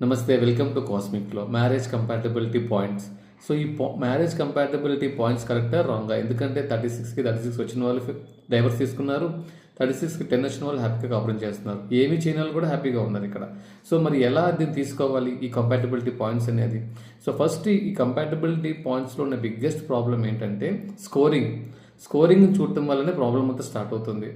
నమస్తే, welcome to కాస్మిక్లో marriage compatibility points. So ఈ మ్యారేజ్ కంపాటబిలిటీ పాయింట్స్ కరెక్టా రాంగా? ఎందుకంటే 36 వచ్చిన వాళ్ళు డైవర్స్ తీసుకున్నారు, 36కి 10 వచ్చిన వాళ్ళు హ్యాపీగా కాపురం చేస్తున్నారు, ఏమీ చేయని వాళ్ళు కూడా హ్యాపీగా ఉన్నారు ఇక్కడ. సో మరి ఎలా దీన్ని తీసుకోవాలి ఈ కంపాటబిలిటీ పాయింట్స్ అనేది? సో ఫస్ట్ ఈ కంపాటబిలిటీ పాయింట్స్లో ఉన్న బిగ్గెస్ట్ ప్రాబ్లం ఏంటంటే స్కోరింగ్ చూడటం వల్లనే ప్రాబ్లం అంతా స్టార్ట్ అవుతుంది.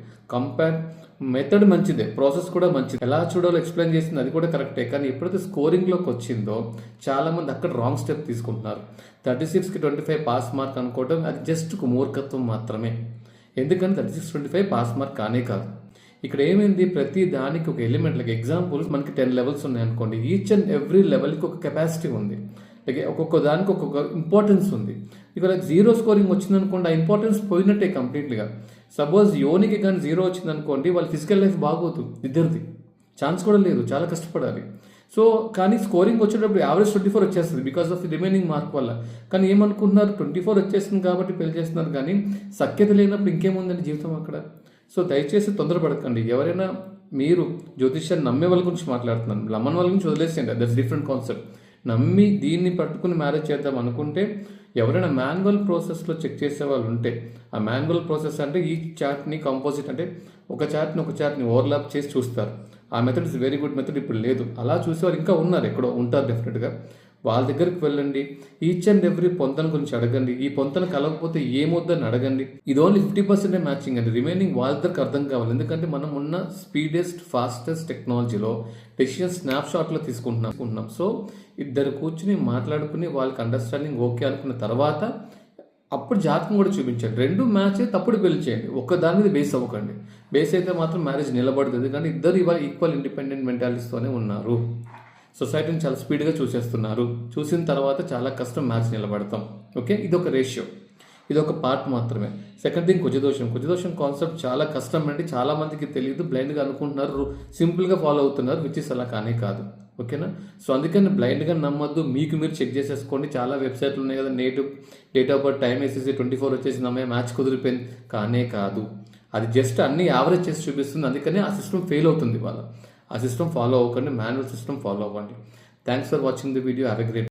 మెథడ్ మంచిదే, ప్రాసెస్ కూడా మంచిది, ఎలా చూడాలో ఎక్స్ప్లెయిన్ చేసింది అది కూడా కరెక్టే. కానీ ఎప్పుడైతే స్కోరింగ్లోకి వచ్చిందో చాలామంది అక్కడ రాంగ్ స్టెప్ తీసుకుంటున్నారు. 36కి 25 పాస్ మార్క్ అనుకోవడం అది జస్ట్ మూర్ఖత్వం మాత్రమే. ఎందుకంటే 36-25 పాస్ మార్క్ కానే కాదు. ఇక్కడ ఏమైంది, ప్రతి దానికి ఒక ఎలిమెంట్, లైక్ ఎగ్జాంపుల్ మనకి 10 లెవెల్స్ ఉన్నాయి అనుకోండి, ఈచ్ అండ్ ఎవ్రీ లెవెల్కి ఒక కెపాసిటీ ఉంది, లైక్ ఒక్కొక్క దానికి ఒక్కొక్క ఇంపార్టెన్స్ ఉంది. ఇక లైక్ 0 స్కోరింగ్ వచ్చిందనుకోండి, ఆ ఇంపార్టెన్స్ పోయినట్టే కంప్లీట్గా. సపోజ్ యోనికి కానీ 0 వచ్చిందనుకోండి, వాళ్ళ ఫిజికల్ లైఫ్ బాగోదు, ఇద్దరిది ఛాన్స్ కూడా లేదు, చాలా కష్టపడాలి. సో కానీ స్కోరింగ్ వచ్చేటప్పుడు యావరేజ్ 24 వచ్చేస్తుంది because of the remaining mark వల్ల. కానీ ఏమనుకుంటున్నారు, 24 వచ్చేస్తుంది కాబట్టి పెళ్లి చేస్తున్నారు, కానీ సఖ్యత లేనప్పుడు ఇంకేముందండి జీవితం అక్కడ. సో దయచేసి తొందరపడకండి. ఎవరైనా మీరు జ్యోతిష్యాన్ని నమ్మే వాళ్ళ గురించి మాట్లాడుతున్నాను, నమ్మని వాళ్ళ గురించి వదిలేసేయండి, దట్స్ డిఫరెంట్ కాన్సెప్ట్. నమ్మి దీన్ని పట్టుకుని మ్యారేజ్ చేద్దాం అనుకుంటే, ఎవరైనా మాన్యువల్ ప్రాసెస్లో చెక్ చేసే వాళ్ళు ఉంటే, ఆ మాన్యువల్ ప్రాసెస్ అంటే ఈ చార్ట్ని కంపోజిట్ అంటే ఒక చార్ట్ని ఓవర్లాప్ చేసి చూస్తారు. ఆ method is very good method, ఇప్పుడు లేదు. అలా చూసేవారు ఇంకా ఉన్నారు, ఎక్కడో ఉంటారు డెఫినెట్గా. వాళ్ళ దగ్గరికి వెళ్ళండి, ఈచ్ అండ్ ఎవ్రీ పొంతన గురించి అడగండి, ఈ పొంతన కలగకపోతే ఏమొద్దని అడగండి. ఇది ఓన్లీ 50% మ్యాచింగ్ అండి, రిమైనింగ్ వాళ్ళ దగ్గరకు అర్థం కావాలి. ఎందుకంటే మనం ఉన్న ఫాస్టెస్ట్ టెక్నాలజీలో డెసిషన్ స్నాప్షాట్లో తీసుకుంటున్నాం. సో ఇద్దరు కూర్చుని మాట్లాడుకుని వాళ్ళకి అండర్స్టాండింగ్ ఓకే అనుకున్న తర్వాత అప్పుడు జాతకం కూడా చూపించండి. 2 మ్యాచ్ అయితే తప్పుడు పెళ్లి చేయండి, ఒక్క దాని మీద బేస్ అవ్వకండి. బేస్ అయితే మాత్రం మ్యారేజ్ నిలబడదు, ఎందుకంటే ఇద్దరు ఇవాళ ఈక్వల్ ఇండిపెండెంట్ మెంటాలిటీస్తోనే ఉన్నారు. సొసైటీని చాలా స్పీడ్గా చూసేస్తున్నారు, చూసిన తర్వాత చాలా కష్టం మ్యాచ్ నిలబడతాం. ఓకే, ఇదొక రేషియో, ఇదొక పార్ట్ మాత్రమే. సెకండ్ థింగ్ కుజదోషం కాన్సెప్ట్ చాలా కష్టం అండి, చాలా మందికి తెలియదు, బ్లైండ్గా అనుకుంటున్నారు, సింపుల్గా ఫాలో అవుతున్నారు, విచ్ ఇస్ అలా కానే కాదు. ఓకేనా? సో అందుకని బ్లైండ్గా నమ్మొద్దు, మీకు మీరు చెక్ చేసేసుకోండి. చాలా వెబ్సైట్లు ఉన్నాయి కదా, డేట్ ఆఫ్ బర్త్ టైం వేసేసి 24 వచ్చేసి నమ్మే మ్యాచ్ కుదిరిపోయింది, కానే కాదు. అది జస్ట్ అన్ని యావరేజ్ చేసి చూపిస్తుంది, అందుకని ఆ సిస్టమ్ ఫెయిల్ అవుతుంది వాళ్ళ. ఆ సిస్టమ్ ఫాలో అవ్వకండి, మాన్యువల్ సిస్టమ్ ఫాలో అవ్వండి. Thanks for watching the video. Have a great